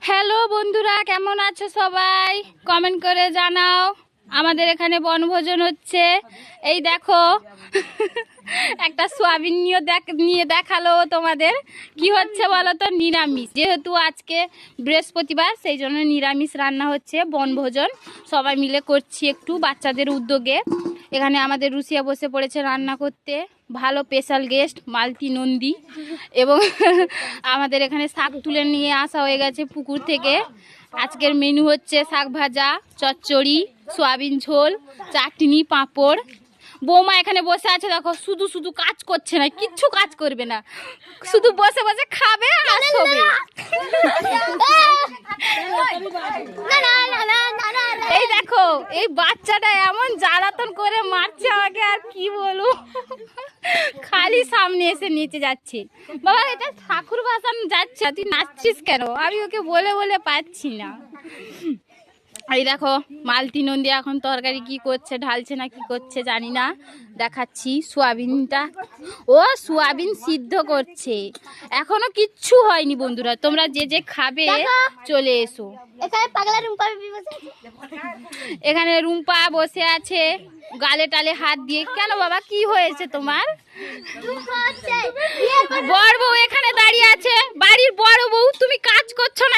Hello বন্ধুরা, কেমন আছো সবাই? কমেন্ট করে জানাও। আমাদের এখানে বনভোজন হচ্ছে। এই দেখো একটা সোয়াবিন নিয়ে দেখালো তোমাদের। কি হচ্ছে বলো তো? নিরামিষ। যেহেতু আজকে বৃহস্পতিবার, সেই জন্য নিরামিষ রান্না হচ্ছে। বনভোজন সবাই মিলে করছি একটু বাচ্চাদের উদ্যোগে। এখানে আমাদের রুশিয়া বসে পড়েছে রান্না করতে। ভালো স্পেশাল গেস্ট মালতী নন্দী। এবং আমাদের এখানে শাক তুলে নিয়ে আসা হয়ে গেছে পুকুর থেকে। আজকের মেনু হচ্ছে শাক ভাজা, চচ্চড়ি, সোয়াবিন ঝোল, চাটনি, পাঁপড়। বৌমা এখানে বসে আছে, দেখো শুধু শুধু কাজ করছে না, কিচ্ছু কাজ করবে না, শুধু বসে বসে খাবে আর শোবে। এই দেখো এই বাচ্চাটা এমন জ্বালাতন করে মারছে আমাকে, আর কি বলবো। খালি সামনে এসে নিচে যাচ্ছে। বাবা এটা ঠাকুর ভাসান যাচ্ছে, তুই নাচছিস কেন? আমি ওকে বলে বলে পাচ্ছি না। এই দেখো মালতী নন্দী এখন তরকারি কি করছে, ঢালছে না কি করছে জানি না, দেখাচ্ছি। সোয়াবিনটা সোয়াবিন সিদ্ধ করছে, এখনো কিচ্ছু হয়নি। বন্ধুরা তোমরা যে যে খাবে চলে এসো। এখানে রুম্পা বসে আছে গালে টালে হাত দিয়ে। কেন বাবা, কি হয়েছে তোমার? বড় বউ এখানে দাঁড়িয়ে আছে, বাড়ির বড় বউ। তুমি কাজ করছো না?